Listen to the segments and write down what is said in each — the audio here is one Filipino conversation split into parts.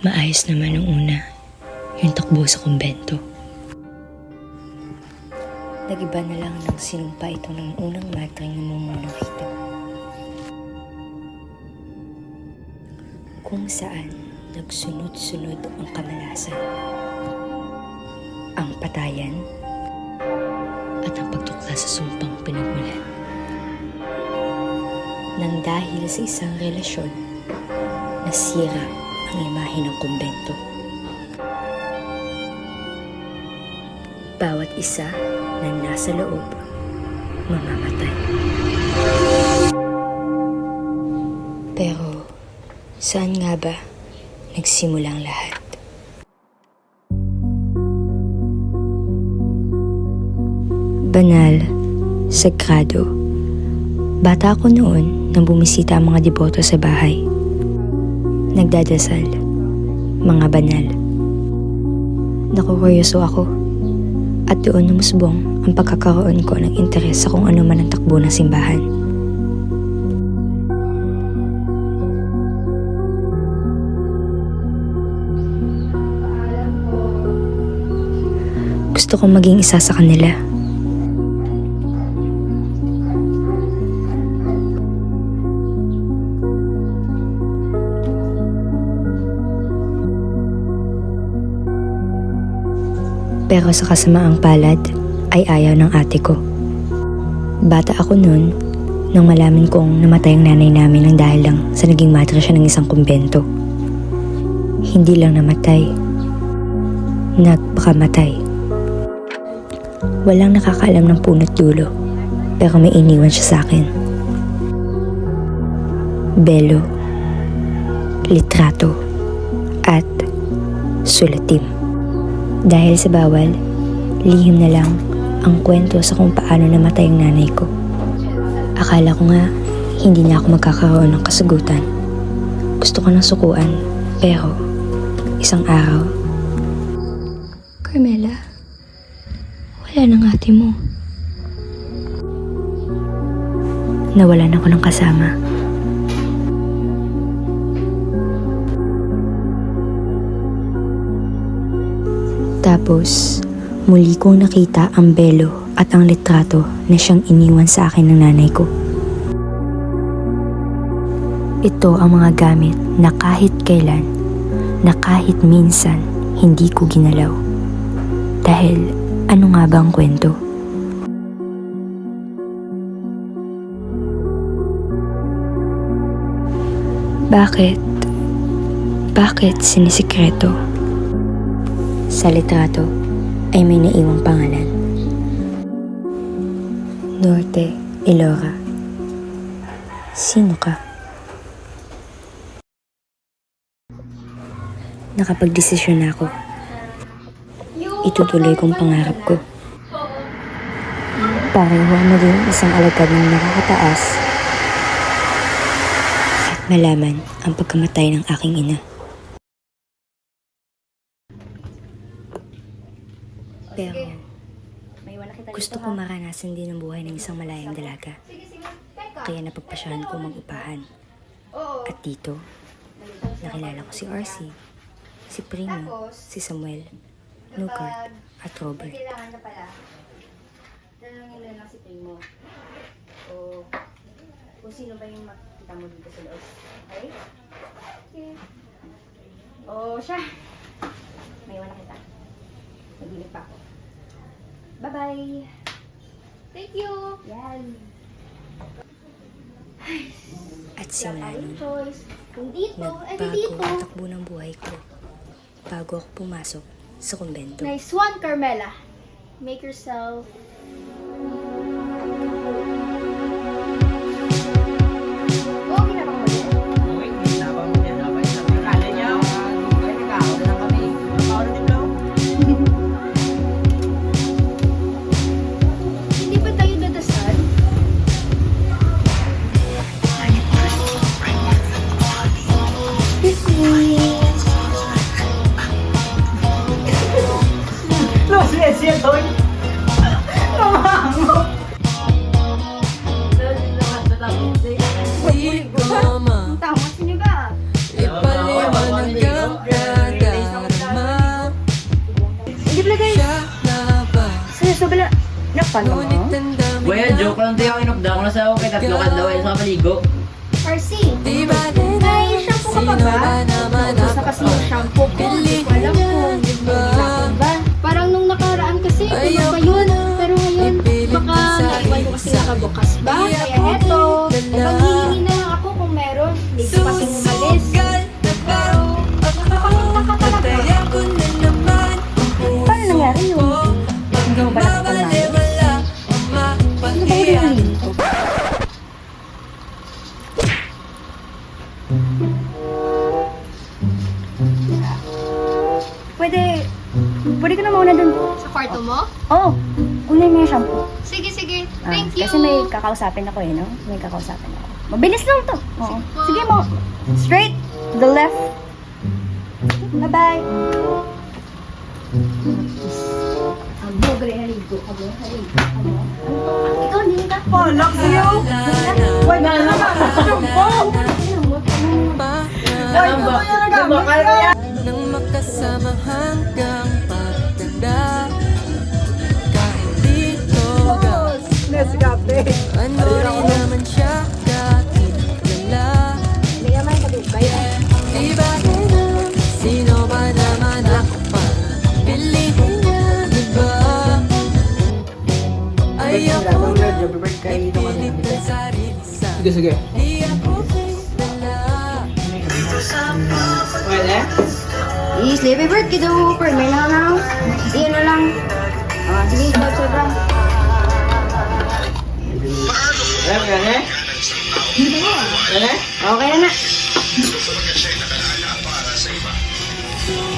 Maayos naman nung una, yung takbo sa kumbento. Nag-iba na lang ng sinumpa ito ng unang matring namumuno rito. Kung saan nagsunod-sunod ang kamalasan, ang patayan, at ang pagtukla sa sumpang pinagmulan. Nang dahil sa isang relasyon, nasira ang imahe ng kumbento. Bawat isa na nasa loob, mamamatay. Pero, saan nga ba nagsimula ang lahat? Banal, sagrado. Bata ako noon nang bumisita ang mga deboto sa bahay. Nagdadasal, mga banal. Nakukuryoso ako at doon namusbong ang pagkakaroon ko ng interes sa kung ano man ang takbo ng simbahan. Gusto kong maging isa sa kanila. Pero sa kasamaang palad ay ayaw ng ate ko. Bata ako noon nang malaman kong namatay ang nanay namin ng dahil lang sa naging madre siya ng isang kumbento. Hindi lang namatay, nagpakamatay. Walang nakakaalam ng punot dulo, pero may iniwan siya sa akin. Belo, litrato, at sulatim. Dahil sa bawal, lihim na lang ang kwento sa kung paano namatay ang nanay ko. Akala ko nga, hindi na ako magkakaroon ng kasagutan. Gusto ko ng sukuan, pero isang araw, Carmela, wala nang ate mo. Nawalan ako ng kasama. Tapos, muli kong nakita ang belo at ang litrato na siyang iniwan sa akin ng nanay ko. Ito ang mga gamit na kahit kailan, na kahit minsan, hindi ko ginalaw. Dahil, ano nga ba ang kwento? Bakit? Bakit sinisikreto? Sa litrato ay may naiwang pangalan. Norte, Elora. Sino ka? Nakapagdesisyon na ako. Itutuloy kong pangarap ko. Pareho maging isang alagad ng nakakataas at malaman ang pagkamatay ng aking ina. Pero, gusto ko maranasan din ang buhay ng isang malayang dalaga. Kaya napagpasyahan ko mag-upahan. At dito, nakilala ko si RC, si Primo, si Samuel, Nugart, at Robert. Kailangan na pala. Tanungin mo lang si Primo. O kung sino ba yung makikita mo dito sa loob. Okay? Okay. O siya. May iwan na kita. Nagilip pa ako. Bye-bye! Thank you! Yan. At simula nun, Kung dito, nagbago ang takbo ng buhay ko bago ako pumasok sa kumbento. Nice one, Carmela. Make yourself... Oh, ginabang mo din? Uy, ginabang mo din. Dapat sa kala niya. Kaya nagkakaw na lang kami. Nagkakaw na din daw. Hindi ba tayo dadasal? No, siya doon. pano mo? Well, joke lang tayo. Inokda ko na sa ako kay tatlo ka daw. Sa kapaligo. Percy, may shampoo ka pa ba? Gusto kasi yung shampoo ko. Hindi ko alam kung nilakad ba. Parang nung nakaraan kasi, puno pa yun. Pero ngayon, baka naiwan ko kasi nakabukas ba? Kaya eto, maghihingi na lang ako kung meron. Hindi ko kasi umalis. Pero, nakapunta ka talaga. Paano nangyari yun? Hindi mo ba nakita namin? Ano ba yung ko? Pwede ka na mauna dun. Sa kwarto mo? Oo, kunin mo yung shampoo. Sige, sige. Ah, Thank you. Kasi may kakausapin ako no? May kakausapin ako. Mabilis lang to. Oo. Sige mo. Straight to the left. Bye-bye. Abo, gre, haligo. Abo, haligo. Abo. Ikaw, hindi ka. Palak sa'yo! Wala na naman! Nang makasama hanggang pagtanda. Kahit dito ano rin naman siya kahit kilala. Di ba ganun? Sino ba naman ako para piliin niya, di ba? Ayoko na ipilit ang sarili sa Sige, sige. di ako kilala. Pwede? Sleepy bird, kido. May lang na. Iyan na lang. Sige, sobra. Alam mo yan eh? Yan eh? Okay na na.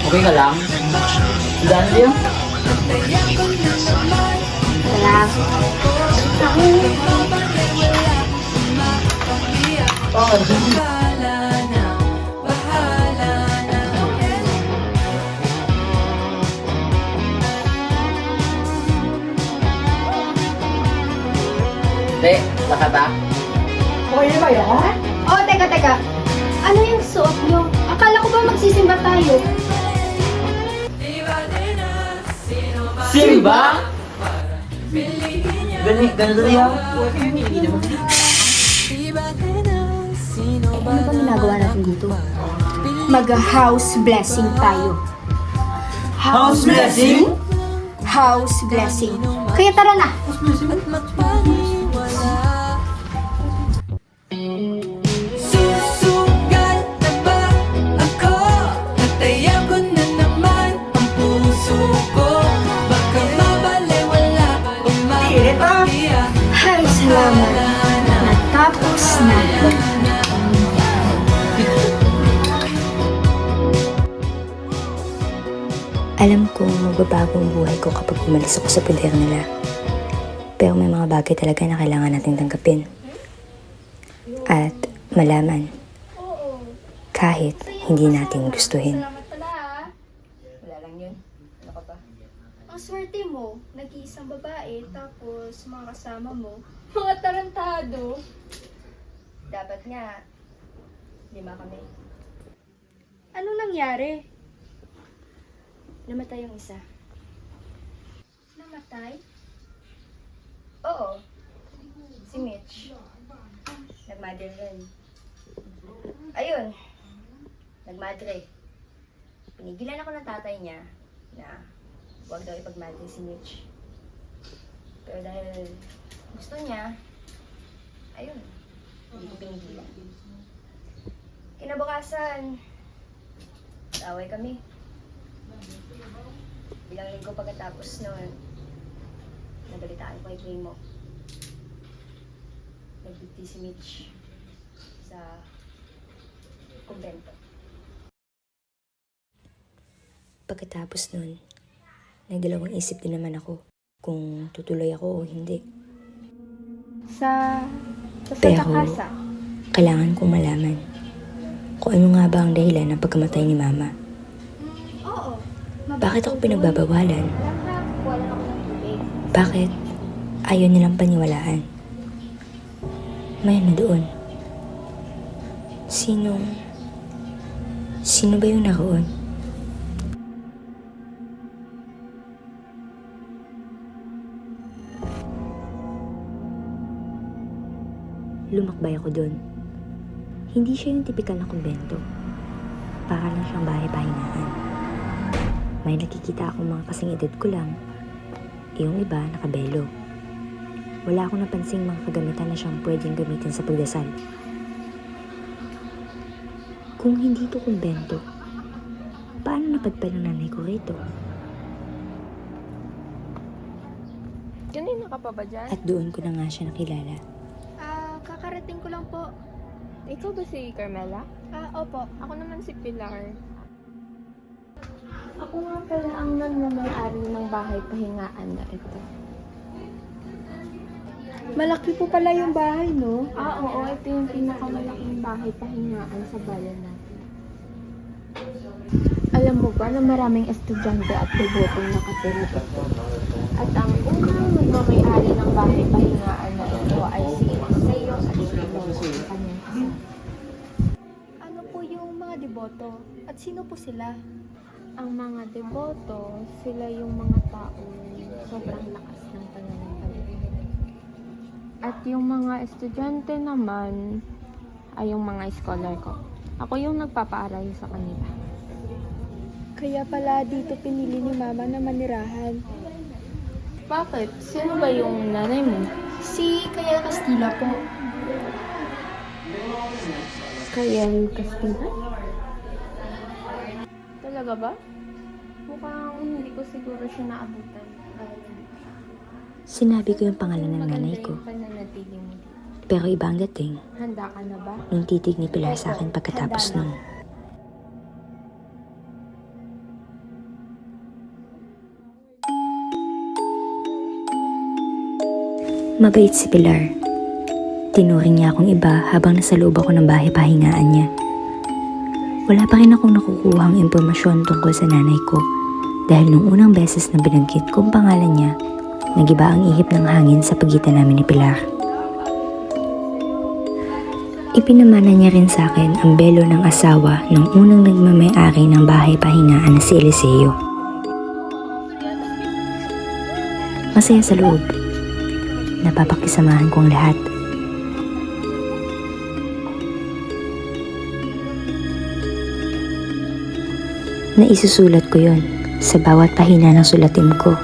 Okay ka lang? Daan din? Salamat. Bahala na, bahala na. Te, lakata. Oh, teka. Ano yung suot nyo? Akala ko ba magsisimba tayo? Simba? Ganito yan. Ano ba ginagawa natin dito? Mag-house blessing tayo. House blessing? House blessing. Kaya tara na. At magpaniwala. Susugal na ba ako? Natayan ko na naman ang puso ko. Baka mabalewala o mapapiya. Ay, salamat. Natapos na. Alam kong magbabago ang buhay ko kapag umalis ako sa poder nila. Pero may mga bagay talaga na kailangan nating tanggapin. At malaman. Kahit hindi natin gustuhin. Salamat pala ha. Wala lang yun. Ano ka pa? Ang swerte mo, nag-iisang babae, tapos mga kasama mo, mga tarantado. Dapat nga, 5 kami. Ano nangyari? Namatay yung isa. Namatay? Oo. Si Mitch. Nagmadre rin. Ayun. Nagmadre. Pinigilan ako ng tatay niya na huwag daw ipagmadre si Mitch. Pero dahil gusto niya, ayun. Hindi ko pinigilan. Kinabukasan, away kami. Ilang linggo pagkatapos noon, nabalitaan ko kay Primo. Nagbigti si Mitch sa kumbento. Pagkatapos nun, nagdalawang isip din naman ako kung tutuloy ako o hindi. Sa Pero, casa. kailangan kong malaman kung ano nga ba ang dahilan ng pagkamatay ni Mama. Oo. Bakit ako pinagbabawalan? Wala ako ng tubig. Bakit ayaw nilang paniwalaan? May ano doon? Sino ba yung naroon? Lumakbay ako doon. Hindi siya yung tipikal na kumbento. Para lang siyang bahay-pahingaan. May nakikita akong mga kasing edad ko lang. Yung iba nakabelo. Wala akong napansing mga kagamitan na siyang pwedeng gamitin sa pagdasal. Kung hindi to kumbento, paano napadpad ng nanay ko rito? Kanina ka pa ba dyan? At doon ko na nga siya nakilala. Kakarating ko lang po. Ikaw ba si Carmela? Opo. Ako naman si Pilar. Ako nga pala ang nangyamay-ari ng bahay pahingaan na ito. Malaki po pala yung bahay, no? Oo, ito yung pinakamalaking bahay pahingaan sa bayan natin. Alam mo ba na maraming estudyante at bobotong nakatira dito? At ang unang nagmamay-ari ng bahay pahingaan na ito ay si Eliseo at si Lolo, ang kanyang kasama. Ano po yung mga deboto? At sino po sila? Ang mga deboto, sila yung mga tao sobrang lakas ng pananampalataya. At yung mga estudyante naman ay yung mga scholar ko. Ako yung nagpapaaral sa kanila. Kaya pala dito pinili ni Mama na manirahan. Bakit? Sino ba yung nanay mo? Si Kaya Castilla po. Kaya Castilla? Talaga ba? Mukhang hindi ko siguro siya naabutan. Sinabi ko yung pangalan ng nanay Maganda ko. yung pananatili mo dito. Pero iba ang dating Handa ka na ba? nung titig ni Pilar sa akin pagkatapos Handa na. nung mabait si Pilar. Tinuring niya akong iba habang nasa loob ako ng bahay pahingaan niya. Wala pa rin akong nakukuhang impormasyon tungkol sa nanay ko dahil nung unang beses na binanggit ko ang pangalan niya, nagiba ang ihip ng hangin sa pagitan namin ni Pilar. Ipinamana niya rin sa akin ang belo ng asawa ng unang nagmamay-ari ng bahay pahingaan na si Eliseo. Masaya sa loob. Napapakisamahan ko ang lahat. Naisusulat ko yon sa bawat pahina ng sulatin ko.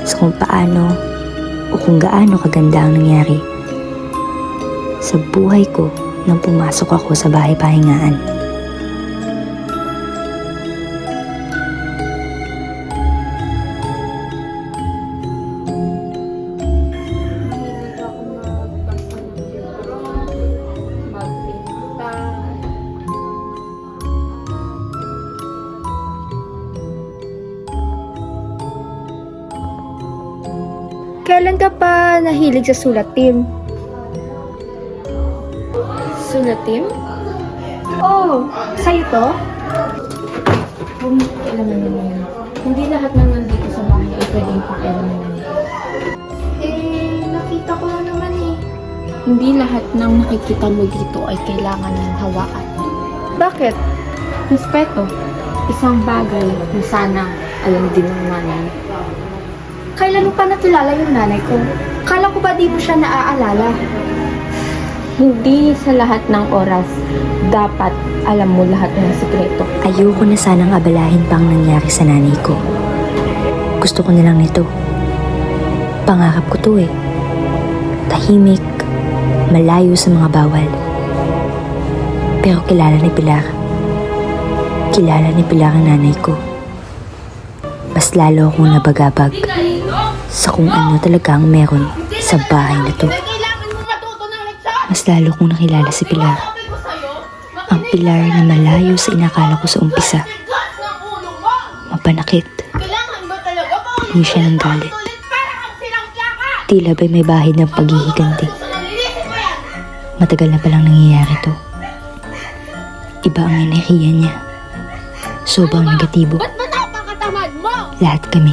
Sa kung paano o kung gaano kaganda ang nangyari sa buhay ko nang pumasok ako sa bahay pahingaan. Mahilig ako magbasa ng libro, magpinta. Kailan ka pa nahilig sa sulat, Tim? Sulatim? Oh, sa'yo to? Kung kailangan mo yun. Hindi lahat ng nandito sa bahay ay pwedeng pakialaman mo. Nakita ko lang naman eh. Hindi lahat ng nakikita mo dito ay kailangan ng hawakan. Bakit? Respeto. Isang bagay na sana alam din ng nanay. Kailan mo pa nakilala yung nanay ko? Kala ko ba di mo siya naaalala? Hindi sa lahat ng oras dapat alam mo lahat ng sikreto. Ayoko na sanang abalahin pa ang nangyari sa nanay ko. Gusto ko nilang nito. Pangarap ko to eh. Tahimik, malayo sa mga bawal. Pero kilala ni Pilar. Kilala ni Pilar ang nanay ko. Mas lalo akong nabagabag sa kung ano talaga ang meron sa bahay na to. Mas lalo kong nakilala si Pilar. Ang Pilar na malayo sa inakala ko sa umpisa. Mapanakit. Hindi siya ng galit. Tila ba'y may bahid ng paghihiganti. Matagal na palang nangyayari to. Iba ang enerhiya niya. Sobrang negatibo. Lahat kami,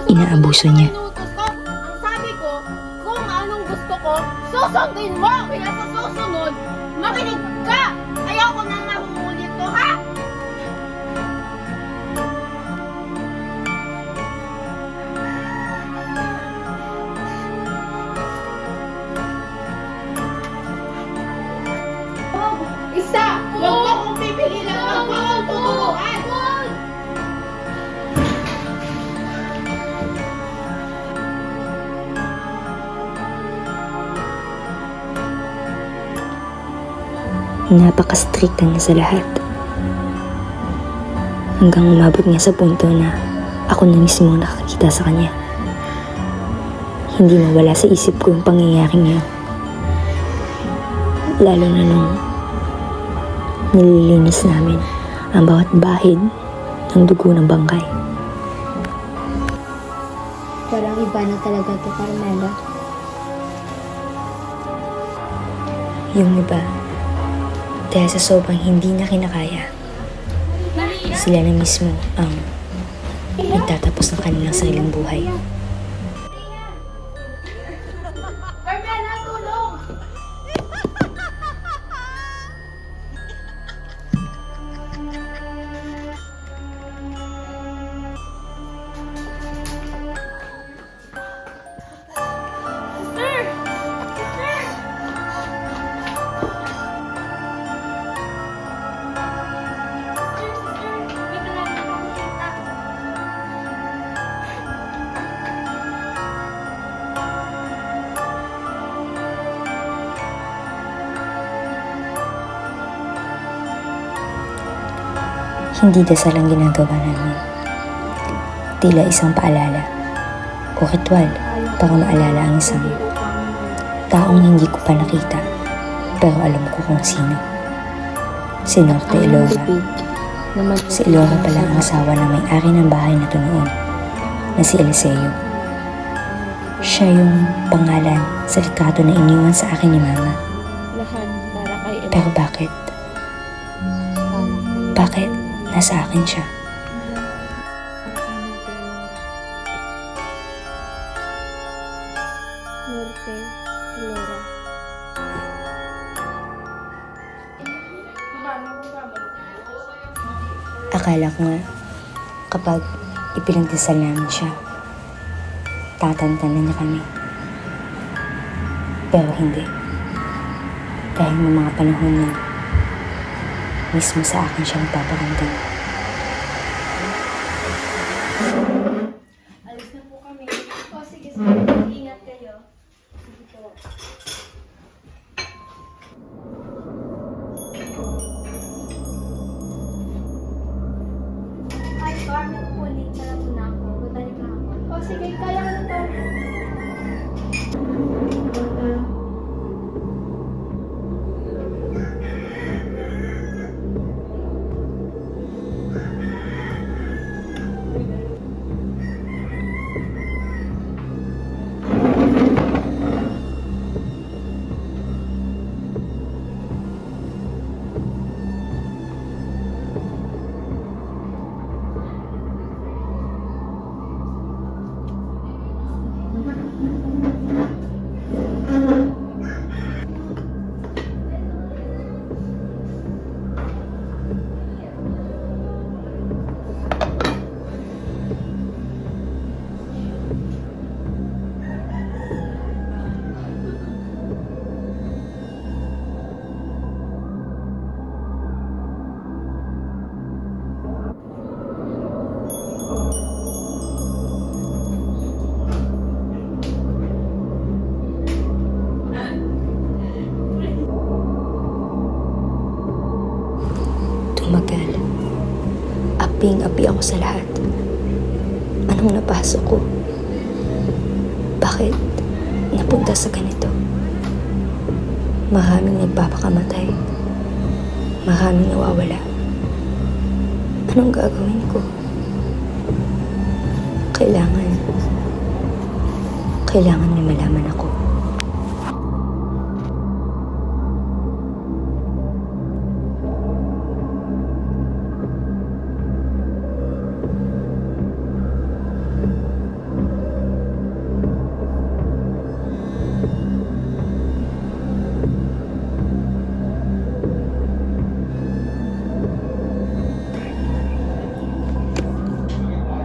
inaabuso niya. Ang sabi ko, kung anong gusto ko, susundin mo! Kaya sa susunod, makinig ka! Ayoko na mahuhulit to, ha? napaka-stricta niya sa lahat. Hanggang umabot niya sa punto na ako na mismo ang nakakita sa kanya. Hindi mawala sa isip ko yung pangyayaring yun. Lalo na nung nililinis namin ang bawat bahid ng dugo ng bangkay. Parang iba na talaga to, Carmela. Yung iba, dahil sa sobrang hindi na kinakaya, sila na mismo ang nagtatapos ng kanilang sariling buhay. Hindi dasal ang ginagawa namin. Tila isang paalala o ritual para maalala ang isang taong hindi ko pa nakita pero alam ko kung sino. Si Norte Elora. Si Elora pala ang asawa ng may-ari ng bahay na ito noon na si Eliseo. Siya yung pangalan sa litrato na iniwan sa akin ni Mama. Lahat para kay Pero bakit? Bakit nasa akin siya? Norte, Elora. Akala ko nga, kapag ipinagdasal namin siya, tatantanan niya kami. Pero hindi. Dahil may mga panahon na mismo sa akin siya nagpaparamdam. Alis na po kami. O, sige, ingat kayo. Sige po. Hi, Carmen. Kukunin ka lang muna ako. Babalik na ako. O, sige. Kaya ka na to. Tumagal. Aping-api ako sa lahat. Anong napasok ko? Bakit napunta sa ganito? Maraming nagpapakamatay. Maraming nawawala. Anong gagawin ko? Kailangan may malaman ako.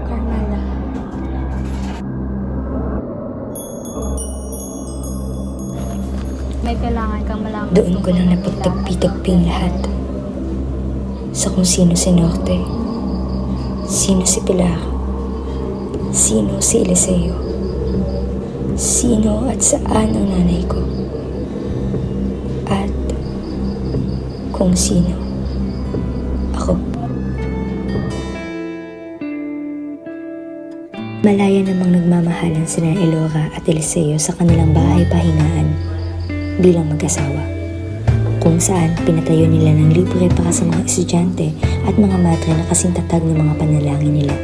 Carmela. May kailangan kang malaman. Doon ko lang napagtagpi-tagping lahat. Sa kung sino si Norte, sino si Pilar, sino si Eliseo, sino at saan ang nanay ko, at kung sino ako. Malaya namang nagmamahalan sina Elora at Eliseo sa kanilang bahay pahingaan bilang mag-asawa, kung saan pinatayo nila ng libre para sa mga estudyante at mga madre na kasing tatag ng mga panalangin nila.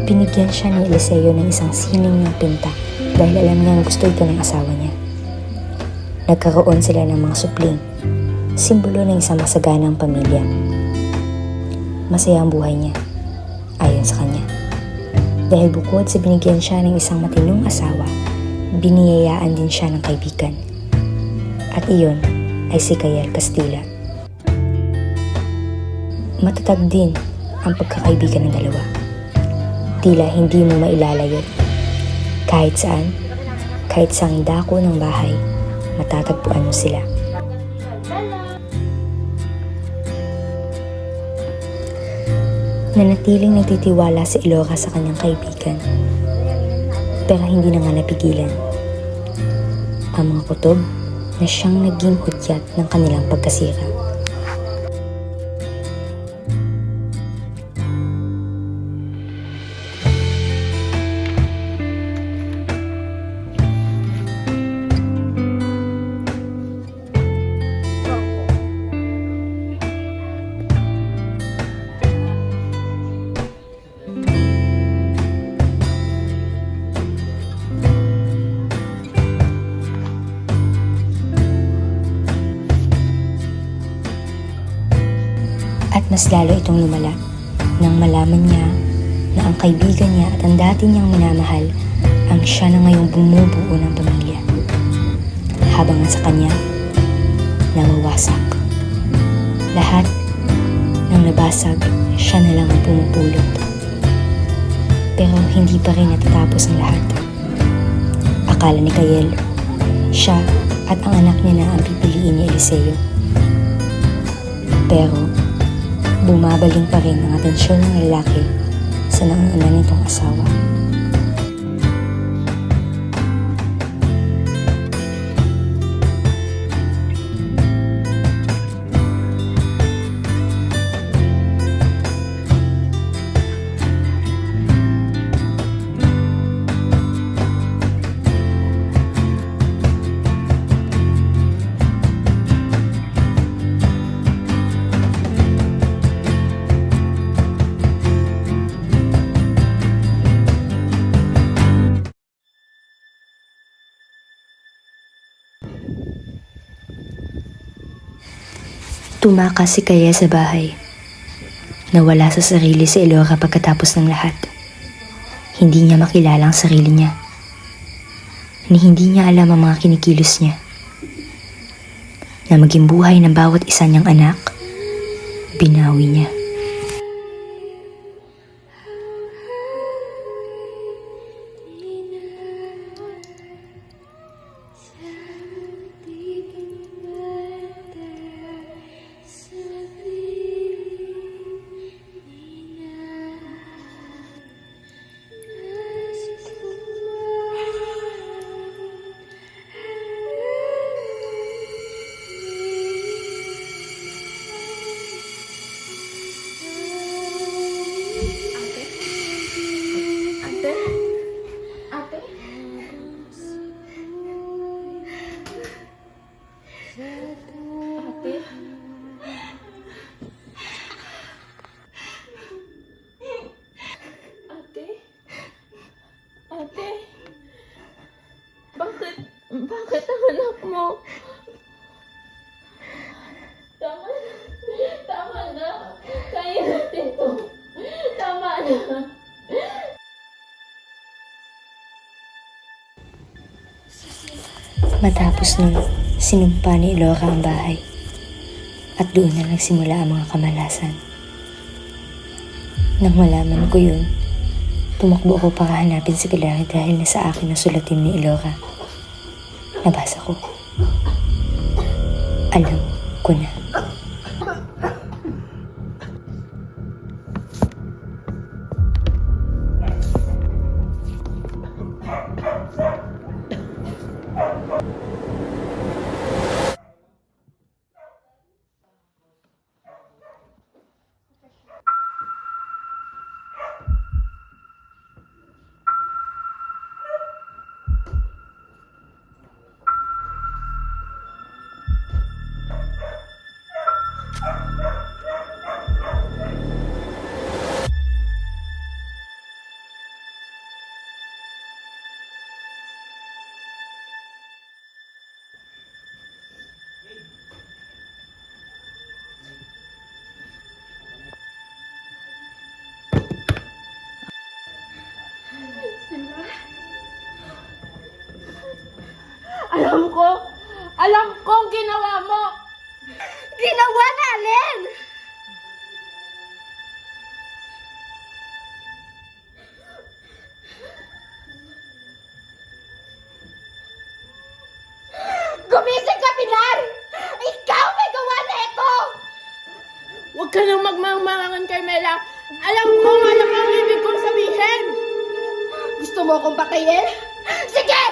Binigyan siya ni Eliseo ng isang sining ng pinta dahil alam niyang gusto ito ng asawa niya. Nagkaroon sila ng mga supling, simbolo ng isang masaganang pamilya. Masaya ang buhay niya, ayon sa kanya. Dahil bukod sa binigyan siya ng isang matinong asawa, biniyayaan din siya ng kaibigan. At iyon ay si Kael Castilla. Matatag din ang pagkakaibigan ng dalawa. Tila hindi mo mailalayot. Kahit saan, kahit saang dako ng bahay, matatagpuan mo sila. Nanatiling nagtitiwala si Elora sa kanyang kaibigan. Pero hindi na nga napigilan ang mga kutob na siyang naging hudyat ng kanilang pagkasira. At mas lalo itong lumala nang malaman niya na ang kaibigan niya at ang dati niyang minamahal ang siya na ngayong bumubuo ng pamilya. Habang sa kanya, nawawasak. Lahat ng nabasag, siya na lang ang pumupulot. Pero hindi pa rin natatapos ang lahat. Akala ni Kael, siya at ang anak niya na ang pipiliin ni Eliseo. Pero bumabaling pa rin ang atensyon ng lalaki sa nauna nitong asawa. Tumakas si Kael sa bahay. Nawala sa sarili si Elora pagkatapos ng lahat. Hindi niya makilala ang sarili niya. Hindi niya alam ang mga kinikilos niya. Na maging buhay ng bawat isa niyang anak, binawi niya. Ate, bakit ang anak mo? Tama na. Kaya natin to. Tama na. Matapos nun, sinumpa ni Elora ang bahay. At doon na nagsimula ang mga kamalasan. Nang malaman ko yun, tumakbo ako para hanapin si Pilari dahil nasa akin ang sulatin ni Elora. Nabasa ko. Alam ko na. Alam kong ginawa mo! Ginawa na, Alin! Gumising ka, Pilar! Ikaw may gawa na ito! Huwag ka nang magmangmangan, Carmela. Alam ko ano ang ibig kong sabihin. Gusto mo akong patayin? Sige!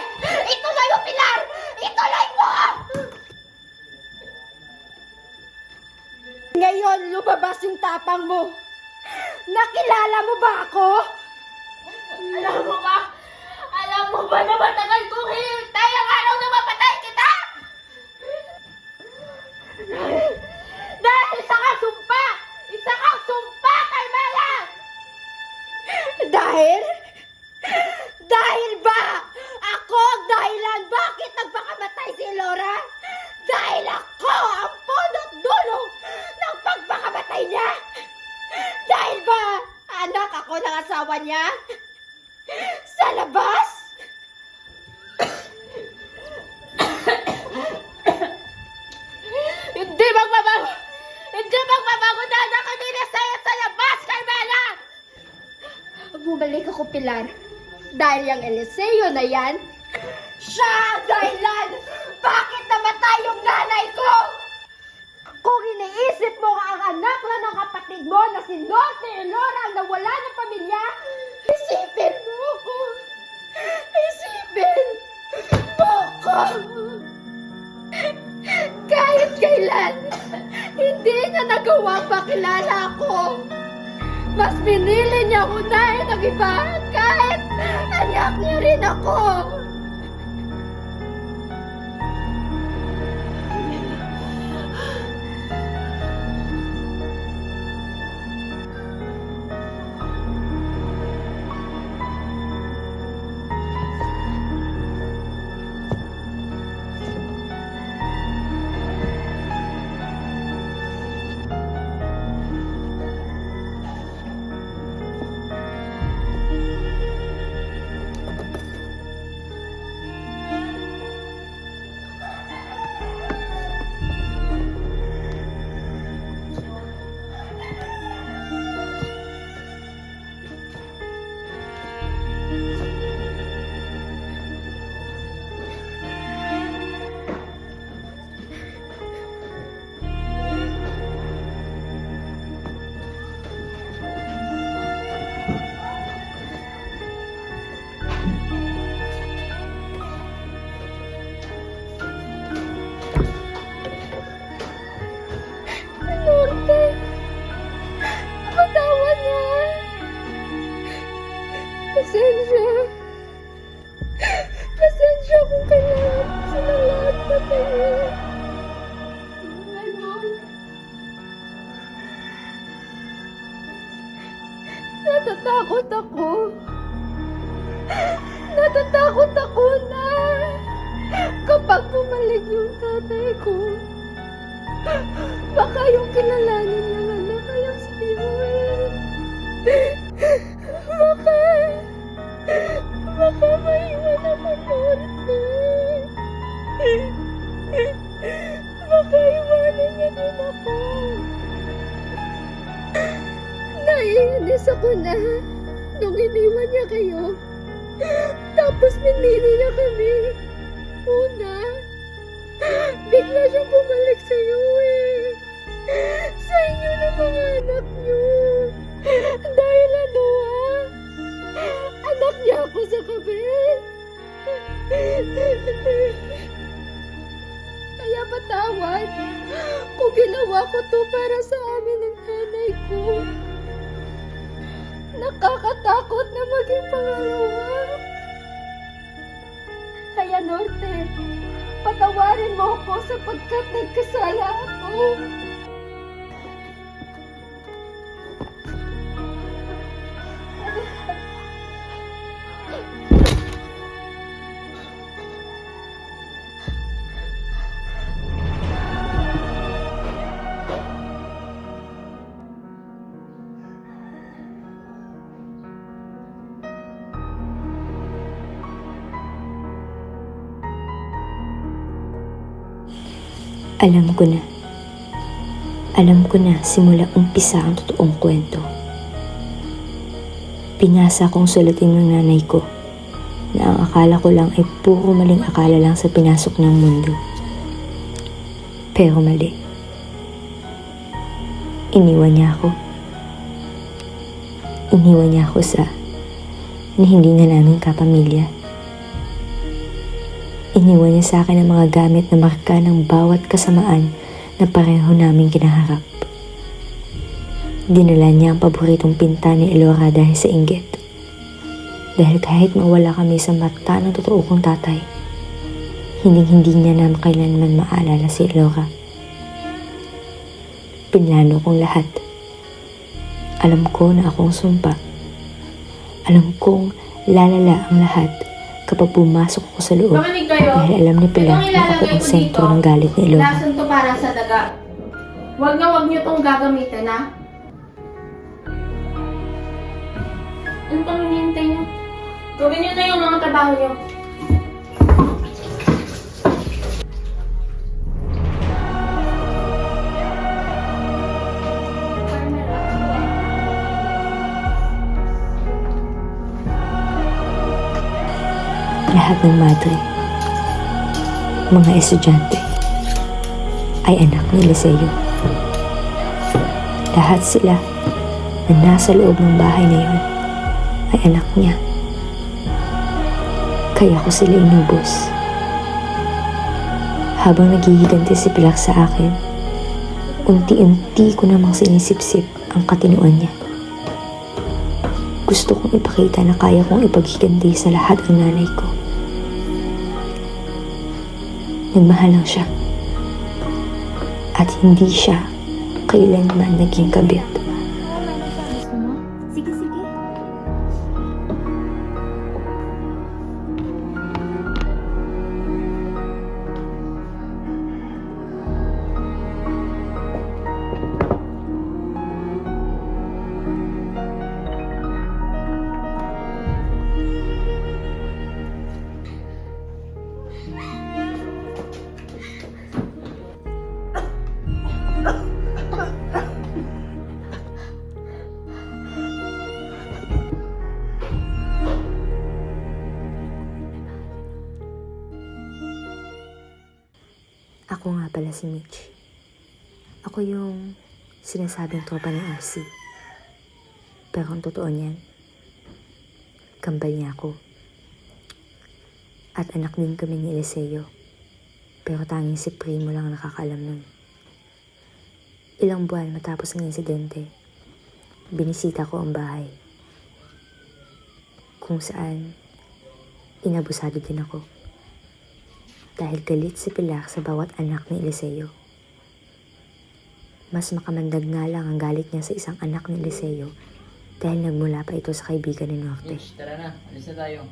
Ituloy mo, Pilar! Ituloy mo! Ngayon, lumabas yung tapang mo. Nakilala mo ba ako? Alam mo ba na matagal kong hinintay ang araw na mapatay kita? Dahil isa kang sumpa! Isa kang sumpa, Carmela! Dahil? Dahil ba? Ako ang dahilan bakit nagpakamatay si Laura? Dahil ako ang punot dulo ng pagpakamatay niya? Dahil ba anak ako ng asawa niya? Sa labas? Hindi magbabago! Hindi magbabago na anak ko nila sa'yo sa labas, Carmela! Bumalik ako, Pilar. Dahil yung Eliseo na yan, siya ang dahilan bakit namatay yung nanay ko! Kung iniisip mo ang anak lang ng kapatid mo na si Norte Elora ang nawala ng pamilya, isipin mo ako! Isipin mo ako! Kahit kailan, hindi niya nagawang makilala ako. Mas pinili niya unahin ng iba kahit anak niya rin ako. Norte, patawad na. Pasensya. Pasensya kung kailangan sila lahat patayin. Ngayon, natatakot ako. Natatakot ako na kapag bumalik yung tatay ko, baka yung kilalanin ng anak ay ang Samuel. Baka maiwan ako, Norte. Baka iwanan niya din ako. Naiinis ako na nung iniwan niya kayo. Tapos pinili niya kami. Una, bigla siyang bumalik sa'yo eh. Sa inyo ng mga anak niyo. Dahil ano anak niya ako sa kabit. Kaya patawad kung ginawa ko to para sa amin ng nanay ko. Nakakatakot na maging pangalawa. Kaya Norte, patawarin mo ako sapagkat nagkasala ako. Alam ko na. Alam ko na simula umpisa ang totoong kwento. Pinasa kong sulatin ng nanay ko na ang akala ko lang ay puro maling akala lang sa pinasok ng mundo. Pero mali. Iniwan niya ako. Iniwan niya ako sa na hindi na namin kapamilya. Iniwan niya sa akin ang mga gamit na marka ng bawat kasamaan na pareho naming kinaharap. Dinala niya ang paboritong pinta ni Elora dahil sa inggit. Dahil kahit mawala kami sa mata ng totoo kong tatay, hindi niya na kailanman maalala si Elora. Pinlano kong lahat. Alam ko na akong sumpa. Alam kong lalala ang lahat kapag pumasok ako sa loob. Makinig kayo. Dahil alam ni Pilar na ako ang sentro ng galit ni Elora. Lason to para sa daga. Huwag niyo tong gagamitin, ha? Ano pang hinihintay niyo? Gawin niyo na yung mga trabaho niyo. Lahat ng madre, mga estudyante, ay anak ni Eliseo. Lahat sila na nasa loob ng bahay na yun ay anak niya. Kaya ko sila inubos. Habang naghihiganti si Pilar sa akin, unti-unti ko namang sinisip-sip ang katinuan niya. Gusto kong ipakita na kaya kong ipaghiganti sa lahat ang nanay ko. Nagmahal lang siya. At hindi siya kailanman naging kabit. Sige, sige. Ako nga pala si Mitch. Ako yung sinasabing tropa ni RC. Pero ang totoo niyan, kambal niya ako. At anak din kami ni Eliseo. Pero tanging si Primo lang nakakaalam nun. Ilang buwan matapos ang insidente, binisita ko ang bahay. Kung saan, inabusado din ako. Dahil galit si Pilar sa bawat anak ni Eliseo. Mas makamandag nga lang ang galit niya sa isang anak ni Eliseo dahil nagmula pa ito sa kaibigan ni Norte. Mitch, tara na. Alis na tayo.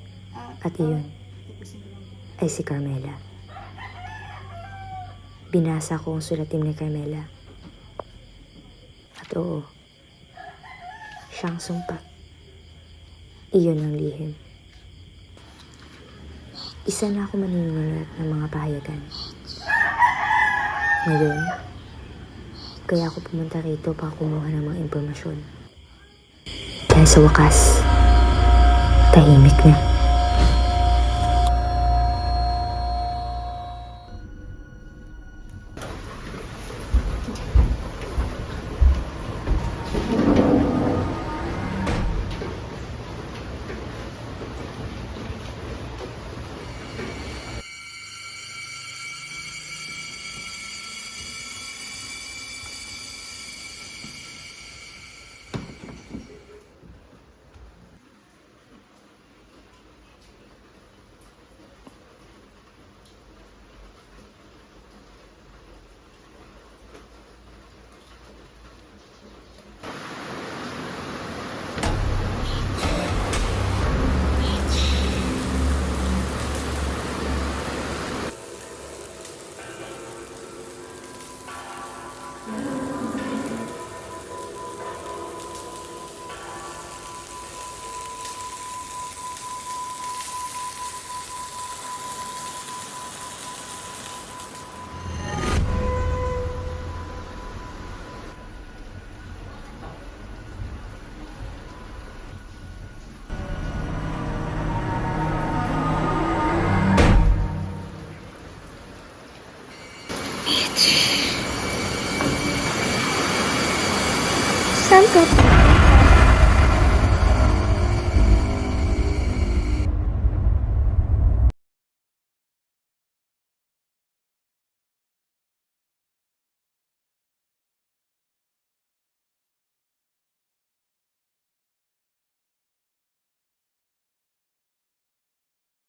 At iyon ay si Carmela. Binasa ko ang sulatin ni Carmela. At oo, siyang sumpa. Iyon ang lihim. Isa na ako maninimulat ng mga pahayagan. Ngayon, kaya ako pumunta rito para kumuha ng mga impormasyon. Dahil sa wakas, tahimik na. Stop.